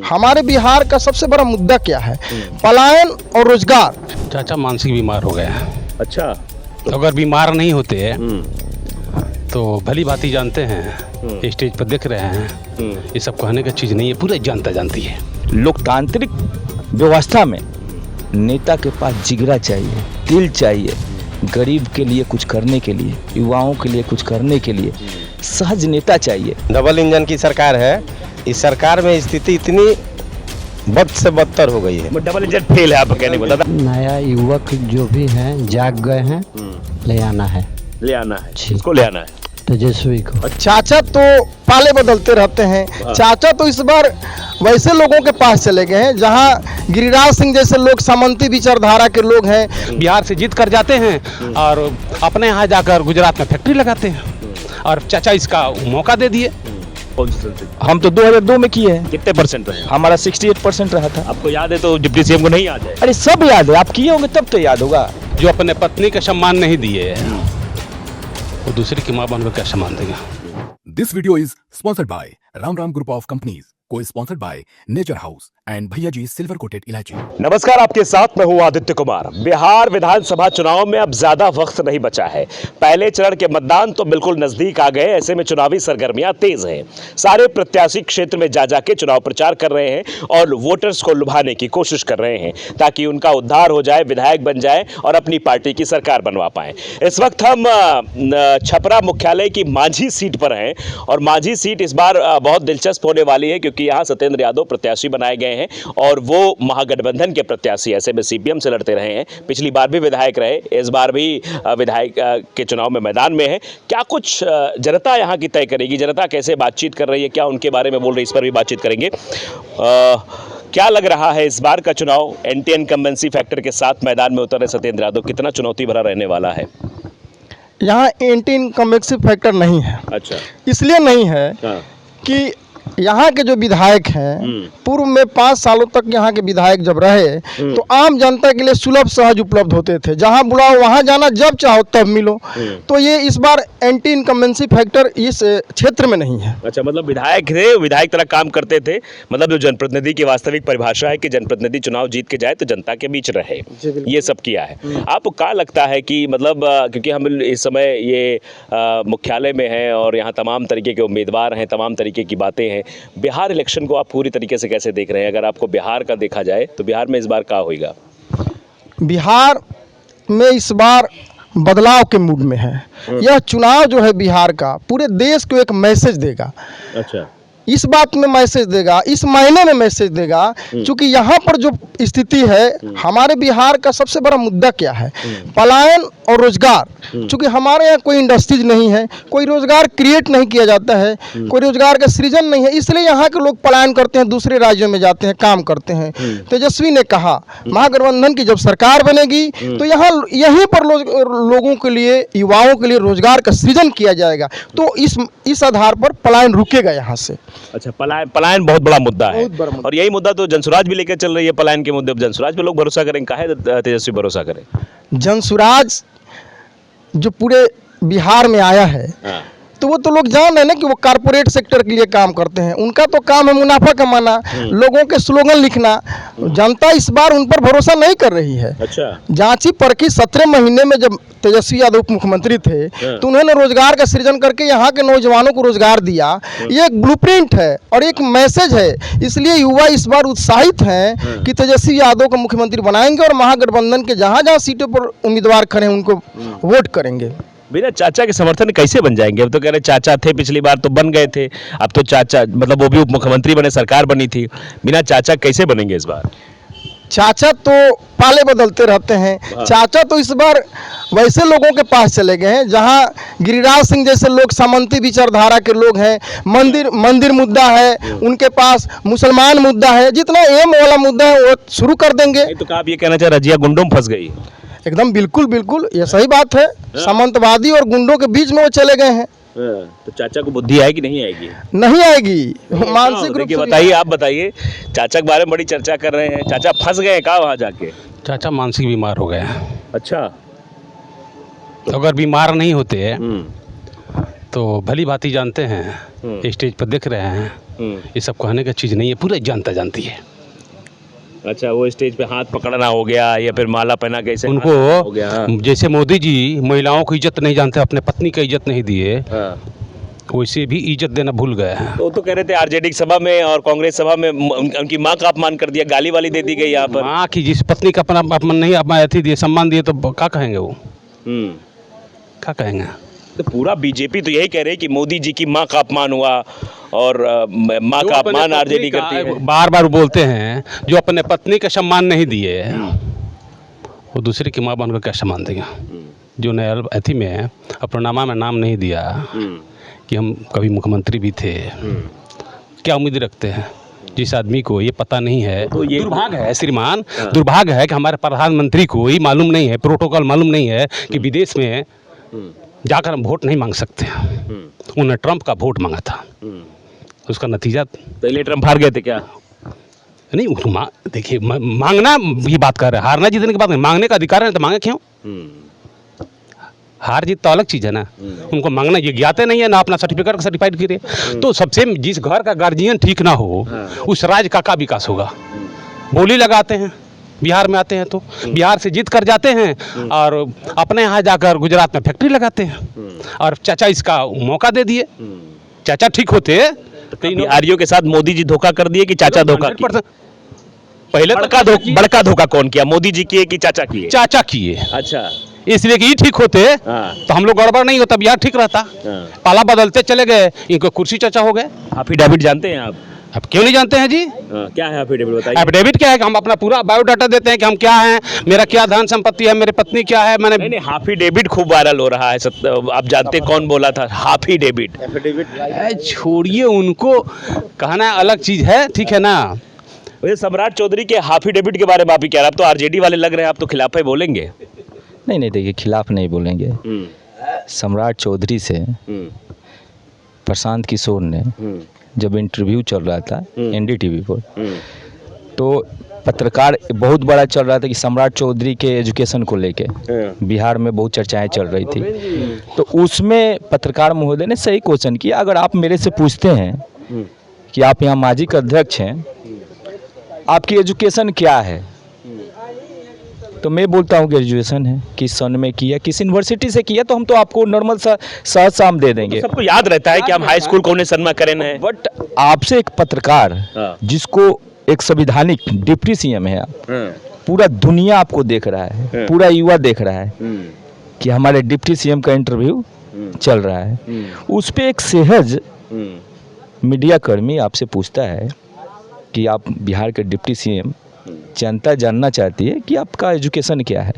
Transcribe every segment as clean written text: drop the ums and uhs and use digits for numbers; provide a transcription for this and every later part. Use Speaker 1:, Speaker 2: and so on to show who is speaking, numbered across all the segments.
Speaker 1: हमारे बिहार का सबसे बड़ा मुद्दा क्या है? पलायन और रोजगार।
Speaker 2: चाचा मानसिक बीमार हो गए हैं।
Speaker 3: अच्छा,
Speaker 2: तो अगर बीमार नहीं होते तो भली भांति जानते हैं, स्टेज पर देख रहे हैं, ये सब कहने की चीज़ नहीं है, पूरा जनता जानती है।
Speaker 4: लोकतांत्रिक व्यवस्था में नेता के पास जिगरा चाहिए, दिल चाहिए, गरीब के लिए कुछ करने के लिए, युवाओं के लिए कुछ करने के लिए सहज नेता चाहिए।
Speaker 3: डबल इंजन की सरकार है। इस सरकार में स्थिति इतनी बद से बदतर हो गई है। डबल इंजन फेल है, आप कहने को दादा।
Speaker 5: नया युवक जो भी हैं जाग गए हैं, ले आना है,
Speaker 3: इसको ले आना है
Speaker 5: तेजस्वी को।
Speaker 1: चाचा तो पाले बदलते रहते हैं। चाचा तो इस बार वैसे लोगों के पास चले गए हैं जहां गिरिराज सिंह जैसे लोग सामंती विचारधारा के लोग हैं।
Speaker 2: बिहार से जीत कर जाते हैं और अपने यहाँ जाकर गुजरात में फैक्ट्री लगाते हैं, और चाचा इसका मौका दे दिए।
Speaker 4: हम तो 2002 में किए हैं।
Speaker 3: कितने परसेंट रहे?
Speaker 4: हमारा 68% रहा था।
Speaker 3: आपको याद है तो डिप्टी सीएम को नहीं याद है?
Speaker 4: अरे सब याद है, आप किए होंगे तब तो याद होगा।
Speaker 2: जो अपने पत्नी का सम्मान नहीं दिए वो दूसरी की माँ बनकर क्या सम्मान देगा?
Speaker 6: This video is sponsored by Ram Ram Group of Companies, co-sponsored by Nature House and भैया जी सिल्वर कोटेड इलायची।
Speaker 3: नमस्कार, आपके साथ मैं हूं आदित्य कुमार। बिहार विधानसभा चुनाव में अब ज्यादा वक्त नहीं बचा है। पहले चरण के मतदान तो बिल्कुल नजदीक आ गए। ऐसे में चुनावी सरगर्मियां तेज हैं। सारे प्रत्याशी क्षेत्र में जा जाके चुनाव प्रचार कर रहे हैं और वोटर्स को लुभाने की कोशिश कर रहे हैं ताकि उनका उद्धार हो जाए, विधायक बन जाए और अपनी पार्टी की सरकार बनवा पाए। इस वक्त हम छपरा मुख्यालय की मांझी सीट पर हैं और मांझी सीट इस बार बहुत दिलचस्प होने वाली है क्योंकि यहाँ सत्येंद्र यादव प्रत्याशी बनाए गए हैं और वो महागठबंधन के प्रत्याशी ऐसे में सीपीएम से लड़ते रहे हैं। पिछली बार भी विधायक रहे, इस बार भी विधायक के चुनाव में मैदान में है। क्या कुछ जनता यहाँ की तय करेगी, जनता कैसे बातचीत कर रही है, क्या उनके बारे में बोल रही है, इस पर भी बातचीत करेंगे। क्या लग रहा है इस बार का चुनाव? एंटी इनकम्बेंसी फैक्टर के साथ मैदान में उतरे सत्येंद्र यादव, कितना चुनौती भरा रहने वाला है?
Speaker 1: यहाँ एंटी इनकम्बेंसी फैक्टर नहीं है।
Speaker 3: अच्छा,
Speaker 1: इसलिए नहीं है कि यहाँ के जो विधायक हैं पूर्व में 5 सालों तक यहाँ के विधायक जब रहे तो आम जनता के लिए सुलभ सहज उपलब्ध होते थे। जहाँ बुलाओ वहाँ जाना, जब चाहो तब मिलो। तो ये इस बार एंटी इनकम्बेंसी फैक्टर इस क्षेत्र में नहीं है।
Speaker 3: अच्छा, मतलब विधायक थे, विधायक तरह काम करते थे। मतलब जो जनप्रतिनिधि की वास्तविक परिभाषा है कि जनप्रतिनिधि चुनाव जीत के जाए तो जनता के बीच रहे, ये सब किया है। आपको क्या लगता है कि मतलब क्योंकि हम इस समय ये मुख्यालय में हैं और यहाँ तमाम तरीके के उम्मीदवार हैं, तमाम तरीके की बातें हैं, बिहार इलेक्शन को आप पूरी तरीके से कैसे देख रहे हैं? अगर आपको बिहार का देखा जाए तो बिहार में इस बार क्या होगा?
Speaker 1: बिहार में इस बार बदलाव के मूड में है। यह चुनाव जो है बिहार का पूरे देश को एक मैसेज देगा।
Speaker 3: अच्छा,
Speaker 1: इस बात में मैसेज देगा, इस महीने में मैसेज देगा, क्योंकि यहाँ पर जो स्थिति है, हमारे बिहार का सबसे बड़ा मुद्दा क्या है? पलायन और रोजगार। क्योंकि हमारे यहाँ कोई इंडस्ट्रीज नहीं है, कोई रोजगार क्रिएट नहीं किया जाता है, कोई रोजगार का सृजन नहीं है, इसलिए यहाँ के लोग पलायन करते हैं, दूसरे राज्यों में जाते हैं, काम करते हैं। तेजस्वी ने कहा महागठबंधन की जब सरकार बनेगी तो यहाँ यहीं पर लोगों के लिए, युवाओं के लिए रोजगार का सृजन किया जाएगा। तो इस आधार पर पलायन रुकेगा यहाँ से।
Speaker 3: अच्छा, पलायन बहुत बड़ा मुद्दा है और यही मुद्दा तो जनसुराज भी लेकर चल रही है। पलायन के मुद्दे पर जनसुराज पे लोग भरोसा करें, काहे तेजस्वी भरोसा करें?
Speaker 1: जनसुराज जो पूरे बिहार में आया है तो वो तो लोग जान रहे हैं ना कि वो कारपोरेट सेक्टर के लिए काम करते हैं। उनका तो काम है मुनाफा कमाना, लोगों के स्लोगन लिखना। जनता इस बार उन पर भरोसा नहीं कर रही है।
Speaker 3: अच्छा,
Speaker 1: जांची परखी 17 महीने में जब तेजस्वी यादव उप मुख्यमंत्री थे तो उन्होंने रोजगार का सृजन करके यहाँ के नौजवानों को रोजगार दिया। ये एक ब्लूप्रिंट है और एक मैसेज है। इसलिए युवा इस बार उत्साहित हैं कि तेजस्वी यादव को मुख्यमंत्री बनाएंगे और महागठबंधन के जहाँ जहाँ सीटों पर उम्मीदवार खड़े हैं उनको वोट करेंगे।
Speaker 3: बिना चाचा के समर्थन कैसे बन जाएंगे? अब तो कह रहे चाचा थे, पिछली बार तो बन गए थे, अब तो चाचा मतलब वो भी उप मुख्यमंत्री बने, सरकार बनी थी। बिना चाचा कैसे बनेंगे इस बार?
Speaker 1: चाचा तो पाले बदलते रहते हैं। चाचा तो इस बार वैसे लोगों के पास चले गए हैं जहां गिरिराज सिंह जैसे लोग सामंती विचारधारा के लोग हैं। मंदिर मुद्दा है उनके पास, मुसलमान मुद्दा है, जितना एम वाला मुद्दा है वो शुरू कर देंगे।
Speaker 3: तो आप ये कहना चाह रजिया गुंडों में फंस गई?
Speaker 1: एकदम बिल्कुल ये सही बात है। सामंतवादी और गुंडों के बीच में वो चले गए हैं।
Speaker 3: तो चाचा को बुद्धि आएगी नहीं आएगी?
Speaker 1: नहीं आएगी, मानसिक रूप से।
Speaker 3: बताइए, आप बताइए, चाचा के बारे में बड़ी चर्चा कर रहे हैं। चाचा फंस गए कहाँ वहाँ जाके?
Speaker 2: चाचा मानसिक बीमार हो गए हैं।
Speaker 3: अच्छा,
Speaker 2: तो अगर बीमार नहीं होते तो भली भांति जानते हैं, स्टेज पर देख रहे हैं। ये सब कहने का चीज़ नहीं है, पूरा जनता जानती है।
Speaker 3: अच्छा, वो स्टेज पे हाथ पकड़ना हो गया या फिर माला पहना के ऐसे हाथ हो गया। हाँ।
Speaker 2: उनको जैसे मोदी जी महिलाओं को इज्जत नहीं जानते, अपने पत्नी का इज्जत नहीं दिए,
Speaker 3: हाँ।
Speaker 2: वैसे भी इज्जत देना भूल गए हैं।
Speaker 3: तो वो तो कह रहे थे आरजेडी की सभा में और कांग्रेस सभा में उनकी मां का अपमान कर दिया, गाली वाली दे दी गई यहाँ पर।
Speaker 2: माँ की जिस पत्नी का अपना अपमान नहीं अपना अथी दिए, सम्मान दिए, तो क्या कहेंगे वो? क्या कहेंगे?
Speaker 3: तो पूरा बीजेपी तो यही कह रहे हैं कि मोदी जी की मां का अपमान हुआ और मां का अपमान आरजेडी करती है।
Speaker 2: बार बार बोलते हैं जो अपने पत्नी का सम्मान नहीं दिए, वो दूसरे की माँ बनकर क्या सम्मान देगा? जो नया अथी में अपना नामा में नाम नहीं दिया कि हम कभी मुख्यमंत्री भी थे, क्या उम्मीद रखते हैं? जिस आदमी को ये पता नहीं है, तो ये दुर्भाग्य है श्रीमान, दुर्भाग्य है कि हमारे प्रधानमंत्री को ये मालूम नहीं है, प्रोटोकॉल मालूम नहीं है कि विदेश में जाकर हम वोट नहीं मांग सकते। उन्होंने ट्रंप का वोट मांगा था, उसका नतीजा
Speaker 3: पहले ट्रंप हार गए थे क्या?
Speaker 2: नहीं, देखिए मांगना ये बात कर रहे हैं, हारना जीतने की बात नहीं, मांगने का अधिकार है तो मांगे क्यों? हार जीत तो अलग चीज़ है ना। उनको मांगना ये ज्ञाते नहीं है ना, अपना सर्टिफिकेट सर्टिफाइड करे। तो सबसे जिस घर का गार्जियन ठीक ना हो, उस राज्य का विकास होगा? बोली लगाते हैं, बिहार में आते हैं तो बिहार से जीत कर जाते हैं और अपने यहाँ जाकर गुजरात में फैक्ट्री लगाते हैं। और चाचा इसका मौका दे दिए, चाचा ठीक होते
Speaker 3: तो बिहारियों के साथ मोदी जी धोखा कर दिए कि चाचा धोखा किए?
Speaker 2: पहले
Speaker 3: बड़का धोखा कौन किया, मोदी जी किए कि चाचा किए?
Speaker 2: चाचा किए।
Speaker 3: अच्छा,
Speaker 2: इसलिए कि ये ठीक होते तो हम लोग गड़बड़ नहीं होता, बिहार ठीक रहता। पाला बदलते चले गए, इनको कुर्सी चाचा हो गए।
Speaker 3: एफिडेविट जानते हैं आप?
Speaker 2: अब क्यों नहीं जानते हैं जी?
Speaker 3: क्या है एफिडेविट, बताइए।
Speaker 2: एफिडेविट क्या है कि हम अपना पूरा बायोडाटा देते हैं कि हम क्या हैं, मेरा क्या धन संपत्ति है, मेरी पत्नी क्या है। मैंने
Speaker 3: नहीं, हाफिडेविट खूब वायरल हो रहा है, आप जानते हैं कौन बोला था हाफिडेविट?
Speaker 2: छोड़िए, उनको कहना अलग चीज है, ठीक है ना।
Speaker 3: वैसे सम्राट चौधरी के हाफिडेविट के बारे में आप ही कह रहे हैं, आप तो आरजेडी वाले लग रहे हैं, आप तो खिलाफ ही बोलेंगे?
Speaker 4: नहीं, देखिए खिलाफ नहीं बोलेंगे। सम्राट चौधरी से प्रशांत किशोर ने जब इंटरव्यू चल रहा था एनडीटीवी पर, तो पत्रकार बहुत बड़ा चल रहा था कि सम्राट चौधरी के एजुकेशन को लेके बिहार में बहुत चर्चाएं चल रही थी। तो उसमें पत्रकार महोदय ने सही क्वेश्चन किया, अगर आप मेरे से पूछते हैं कि आप यहाँ माजी के अध्यक्ष हैं, आपकी एजुकेशन क्या है, तो मैं बोलता हूँ ग्रेजुएशन है, किस सन में किया, किस यूनिवर्सिटी से किया, तो हम तो आपको नॉर्मल सा सहज शाम दे देंगे।
Speaker 3: तो सबको याद रहता है कि हम हाई स्कूल कौन सन में करें हैं।
Speaker 4: बट आपसे एक पत्रकार जिसको एक संविधानिक डिप्टी सीएम है, पूरा दुनिया आपको देख रहा है, पूरा युवा देख रहा है कि हमारे डिप्टी सीएम का इंटरव्यू चल रहा है, उस पे एक सहज मीडिया कर्मी आपसे पूछता है कि आप बिहार के डिप्टी सीएम, जनता जानना चाहती है कि आपका एजुकेशन क्या है,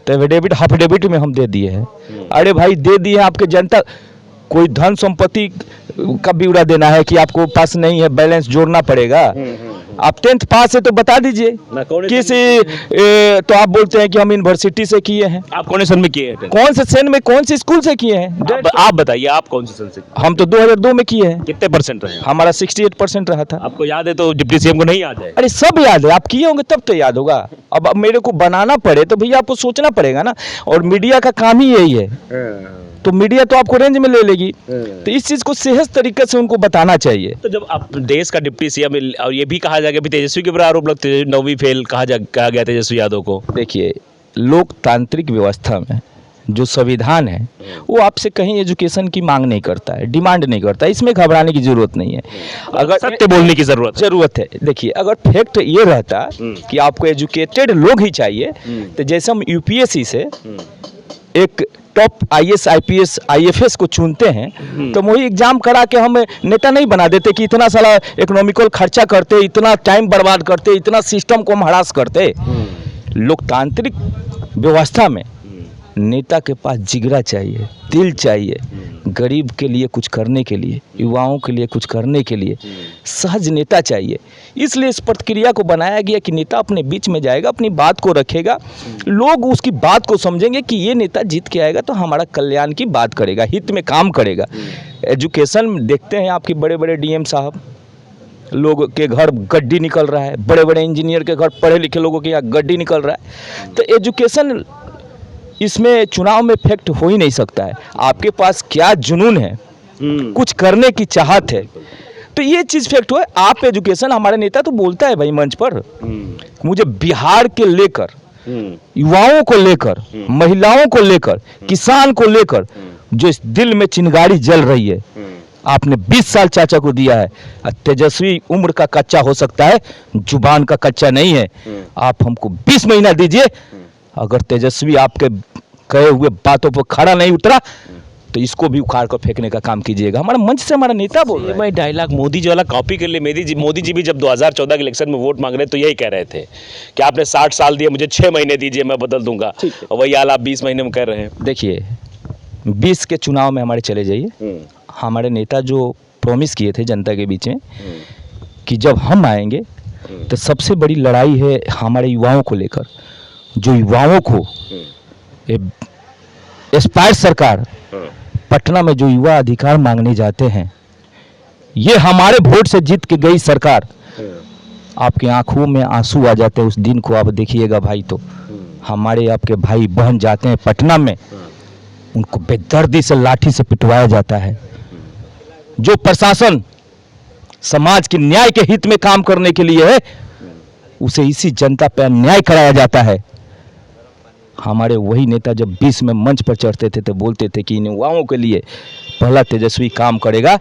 Speaker 4: तो एफिडेविट हाफिडेविट में हम दे दिए हैं। अरे भाई दे दिए हैं, आपके जनता कोई धन संपत्ति का ब्यौरा देना है कि आपको पास नहीं है, बैलेंस जोड़ना पड़ेगा। आप 10th पास है तो बता दीजिए किसी तो आप बोलते हैं कि हम यूनिवर्सिटी से किए हैं।
Speaker 3: आप कौन से सन में किए हैं?
Speaker 4: कौन से सन में, कौन से स्कूल से किए हैं?
Speaker 3: आप बताइए, आप कौन से सन से?
Speaker 4: हम तो 2002 में किए हैं।
Speaker 3: कितने % रहे?
Speaker 4: हमारा 68% रहा था।
Speaker 3: आपको याद है तो डिप्टी सीएम को नहीं याद है?
Speaker 4: अरे सब याद है, आप किए होंगे तब तो याद होगा। अब मेरे को बनाना पड़े तो भैया आपको सोचना पड़ेगा ना, और मीडिया का काम ही यही है, तो मीडिया तो आपको रेंज में ले लेगी। तो इस चीज को सहज तरीके से उनको बताना चाहिए।
Speaker 3: तो जब आप देश का डिप्टी सीएम, और ये भी कहा जाएगा तेजस्वी के ऊपर आरोप लगते हैं, 9वीं फेल कहा गया तेजस्वी यादव को।
Speaker 4: देखिए, लोकतांत्रिक व्यवस्था में जो संविधान है वो आपसे कहीं एजुकेशन की मांग नहीं करता है, डिमांड नहीं करता है, इसमें घबराने की जरूरत नहीं है।
Speaker 3: अगर सत्य बोलने की जरूरत
Speaker 4: है। देखिए, अगर फैक्ट ये रहता कि आपको एजुकेटेड लोग ही चाहिए, तो जैसे हम यूपीएससी से एक टॉप आईएएस आईपीएस आईएफएस को चुनते हैं, तो वही एग्जाम करा के हम नेता नहीं बना देते कि इतना सारा इकोनॉमिकल खर्चा करते, इतना टाइम बर्बाद करते, इतना सिस्टम को हम हरास करते। लोकतांत्रिक व्यवस्था में नेता के पास जिगरा चाहिए, दिल चाहिए, गरीब के लिए कुछ करने के लिए, युवाओं के लिए कुछ करने के लिए सहज नेता चाहिए। इसलिए इस प्रक्रिया को बनाया गया कि नेता अपने बीच में जाएगा, अपनी बात को रखेगा, लोग उसकी बात को समझेंगे कि ये नेता जीत के आएगा तो हमारा कल्याण की बात करेगा, हित में काम करेगा। एजुकेशन में देखते हैं आपके बड़े बड़े डीएम साहब, लोग के घर गड्डी निकल रहा है, बड़े बड़े इंजीनियर के घर पढ़े लिखे लोगों के यहाँ गड्डी निकल रहा है। तो एजुकेशन इसमें चुनाव में इफेक्ट हो ही नहीं सकता है। आपके पास क्या जुनून है, कुछ करने की चाहत है, तो ये चीज़ फैक्ट हुआ। आप एजुकेशन, हमारे नेता तो बोलता है भाई मंच पर, मुझे बिहार के लेकर, युवाओं को लेकर, महिलाओं को लेकर, किसान को लेकर जो इस दिल में चिंगारी जल रही है, आपने 20 साल चाचा को दिया है। तेजस्वी उम्र का कच्चा हो सकता है, जुबान का कच्चा नहीं है। आप हमको 20 महीना दीजिए, अगर तेजस्वी आपके कहे हुए बातों पर खड़ा नहीं उतरा तो इसको भी उखाड़ कर फेंकने का काम कीजिएगा। हमारा मंच से हमारा नेता बोल रहा है।
Speaker 3: मैं डायलॉग मोदी जी वाला कॉपी कर लिए। मोदी जी भी जब 2014 के इलेक्शन में वोट मांग रहे तो यही कह रहे थे कि आपने 60 साल दिए, मुझे 6 महीने दीजिए, मैं बदल दूंगा। और वही हाल आप 20 महीने में कह रहे हैं।
Speaker 4: देखिए 20 के चुनाव में हमारे चले जाइए, हमारे नेता जो प्रॉमिस किए थे जनता के बीच में कि जब हम आएंगे तो सबसे बड़ी लड़ाई है हमारे युवाओं को लेकर। जो युवाओं को एस्पायर सरकार पटना में जो युवा अधिकार मांगने जाते हैं, ये हमारे वोट से जीत के गई सरकार, आपकी आंखों में आंसू आ जाते हैं उस दिन को आप देखिएगा भाई। तो हमारे आपके भाई बहन जाते हैं पटना में, उनको बेदर्दी से लाठी से पिटवाया जाता है। जो प्रशासन समाज के न्याय के हित में काम करने के लिए है, उसे इसी जनता पर अन्याय कराया जाता है। हमारे वही नेता जब 20 में मंच पर चढ़ते थे तो बोलते थे कि इन युवाओं के लिए पहला तेजस्वी काम करेगा,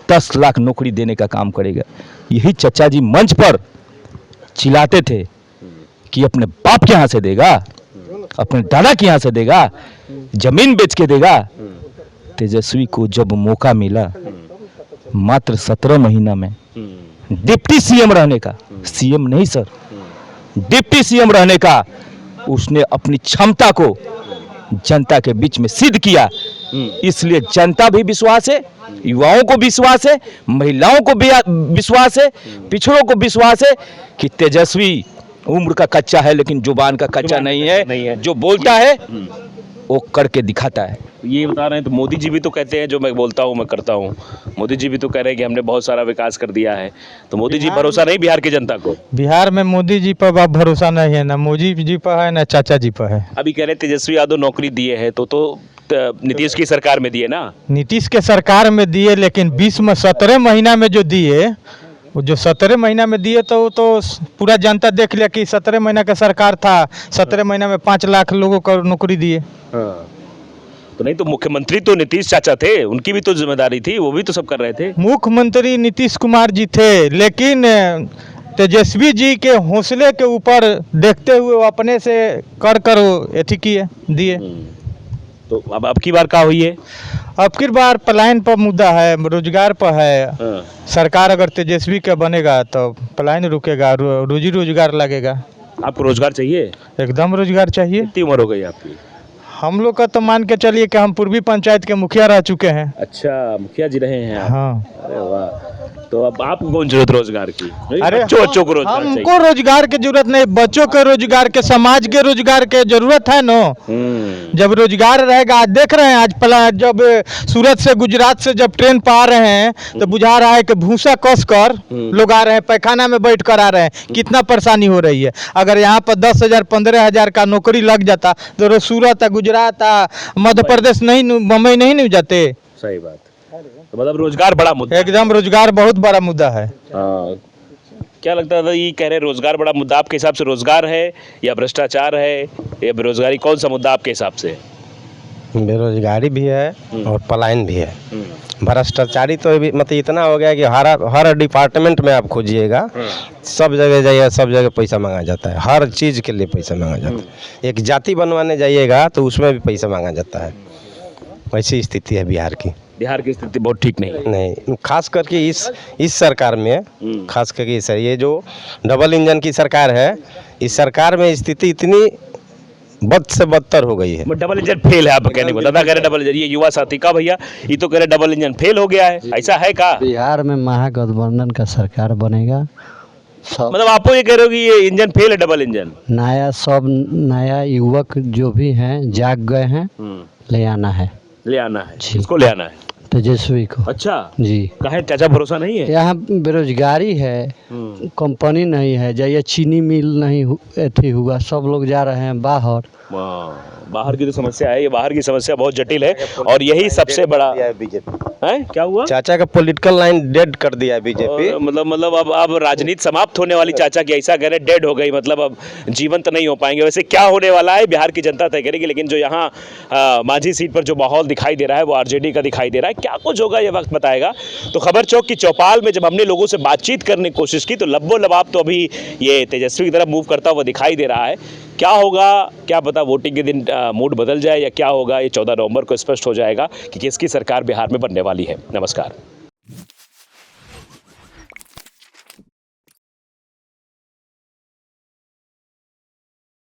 Speaker 4: 10 लाख नौकरी देने का काम करेगा। यही चचा जी मंच पर चिल्लाते थे कि अपने बाप के यहाँ से देगा, अपने दादा के यहाँ से देगा, जमीन बेच के देगा। तेजस्वी को जब मौका मिला मात्र 17 महीना में डिप्टी सीएम रहने का, सीएम नहीं सर, डिप्टी सीएम रहने का, उसने अपनी क्षमता को जनता के बीच में सिद्ध किया। इसलिए जनता भी विश्वास है, युवाओं को विश्वास है, महिलाओं को भी विश्वास है, पिछड़ों को विश्वास है कि तेजस्वी उम्र का कच्चा है लेकिन जुबान का कच्चा नहीं है। जो बोलता है वो करके दिखाता है।
Speaker 3: ये बता रहे हैं तो मोदी जी भी तो कहते हैं जो मैं बोलता हूँ मैं करता हूँ। मोदी जी भी तो कह रहे हैं कि हमने बहुत सारा विकास कर दिया है। तो मोदी जी भरोसा नहीं बिहार की जनता को?
Speaker 7: बिहार में मोदी जी पर अब भरोसा नहीं है, ना मोदी जी पर है ना चाचा जी पर है।
Speaker 3: अभी कह रहे तेजस्वी यादव नौकरी दिए हैं तो नीतीश की सरकार में दिए ना?
Speaker 7: नीतीश के सरकार में दिए, लेकिन 17 महीना में जो दिए, वो जो 17 महीना में दिए तो पूरा जनता देख लिया कि 17 महीना का सरकार था, 17 महीना में 5 लाख लोगों को नौकरी दिए।
Speaker 3: तो नहीं तो मुख्यमंत्री तो नीतीश चाचा थे, उनकी भी तो जिम्मेदारी थी, वो भी तो सब कर रहे थे।
Speaker 7: मुख्यमंत्री नीतीश कुमार जी थे, लेकिन तेजस्वी जी के हौसले के ऊपर देखते हुए वो अपने से कर एथी किए दिए।
Speaker 3: तो अब की बार क्या हुई है?
Speaker 7: अब की बार पलायन पर मुद्दा है, रोजगार पर है। सरकार अगर तेजस्वी का बनेगा तो पलायन रुकेगा, रोजी रोजगार लगेगा।
Speaker 3: आपको रोजगार चाहिए?
Speaker 7: एकदम रोजगार चाहिए।
Speaker 3: कितनी उम्र हो गई आपकी?
Speaker 7: हम लोग का तो मान के चलिए कि हम पूर्वी पंचायत के मुखिया रह चुके हैं।
Speaker 3: अच्छा, मुखिया जी रहे हैं आप?
Speaker 7: हाँ।
Speaker 3: अरे वाह। तो अब आपको कौन जरूरत रोजगार की?
Speaker 7: अरे
Speaker 3: बच्चों को रोजगार चाहिए।
Speaker 7: हमको रोजगार की जरूरत नहीं, बच्चों के रोजगार के, समाज के रोजगार के जरूरत है नो। जब रोजगार रहेगा, आज देख रहे हैं, आज जब सूरत से गुजरात से जब ट्रेन पर आ रहे हैं तो बुझा रहा है कि भूसा कस कर लोग आ रहे हैं, पैखाना में बैठ कर आ रहे हैं, कितना परेशानी हो रही है। अगर यहाँ पर 10,000 15,000 का नौकरी लग जाता तो सूरत गुजरात मध्य प्रदेश नहीं, मुंबई नहीं जाते।
Speaker 3: सही बात। तो मतलब रोजगार बड़ा मुद्दा?
Speaker 7: एकदम रोजगार बहुत बड़ा मुद्दा है।
Speaker 3: क्या लगता था ये कह रहे रोजगार बड़ा मुद्दा? आपके हिसाब से रोजगार है या भ्रष्टाचार है या बेरोजगारी, कौन सा मुद्दा आपके हिसाब से?
Speaker 8: बेरोजगारी भी है और पलायन भी है। भ्रष्टाचारी तो मतलब इतना हो गया कि हर डिपार्टमेंट में आप खोजिएगा, सब जगह जाइए, सब जगह पैसा मांगा जाता है, हर चीज़ के लिए पैसा मांगा जाता है। एक जाति बनवाने जाइएगा तो उसमें भी पैसा मांगा जाता है। वैसी स्थिति है बिहार की।
Speaker 3: बिहार की स्थिति बहुत ठीक नहीं,
Speaker 8: खास करके इस सरकार में, खास करके ये जो डबल इंजन की सरकार है, इस सरकार में स्थिति इतनी बद से बदतर हो गई है।
Speaker 3: डबल इंजन फेल है, आप कहने को दादा कह रहे डबल इंजन। ये युवा साथी का भैया ये तो कह रहे डबल इंजन फेल हो गया है, ऐसा है का?
Speaker 5: बिहार में महागठबंधन का सरकार बनेगा।
Speaker 3: मतलब आप ये कह रहे हो कि ये इंजन फेल है, डबल इंजन?
Speaker 5: सब नया युवक जो भी हैं जाग गए हैं, ले आना है।
Speaker 3: ले आना है, इसको ले आना है।
Speaker 5: तेजस्वी को।
Speaker 3: अच्छा,
Speaker 5: जी,
Speaker 3: कहे चाचा भरोसा नहीं है?
Speaker 5: यहाँ बेरोजगारी है, कंपनी नहीं है, जाइए चीनी मिल नहीं अथी हुआ, सब लोग जा रहे हैं बाहर।
Speaker 3: बाहर की तो समस्या है, ये बाहर की समस्या बहुत जटिल है और यही सबसे बड़ा है। क्या हुआ?
Speaker 8: चाचा का पॉलिटिकल लाइन डेड कर दिया है बीजेपी।
Speaker 3: मतलब अब राजनीति समाप्त होने वाली चाचा की, ऐसा कह रहे डेड हो गई, मतलब अब जीवंत नहीं हो पाएंगे। वैसे क्या होने वाला है बिहार की जनता तय करेगी, लेकिन जो यहाँ मांझी सीट पर जो माहौल दिखाई दे रहा है वो आरजेडी का दिखाई दे रहा है। क्या कुछ होगा ये वक्त बताएगा। तो खबर चौक की चौपाल में जब हमने लोगों से बातचीत करने की कोशिश की तो लब्बो लबाब तो अभी ये तेजस्वी की तरफ मूव करता हुआ दिखाई दे रहा है। क्या होगा क्या पता, वोटिंग के दिन मूड बदल जाए या क्या होगा, ये 14 नवंबर को स्पष्ट हो जाएगा कि किसकी सरकार बिहार में बनने वाली है। नमस्कार।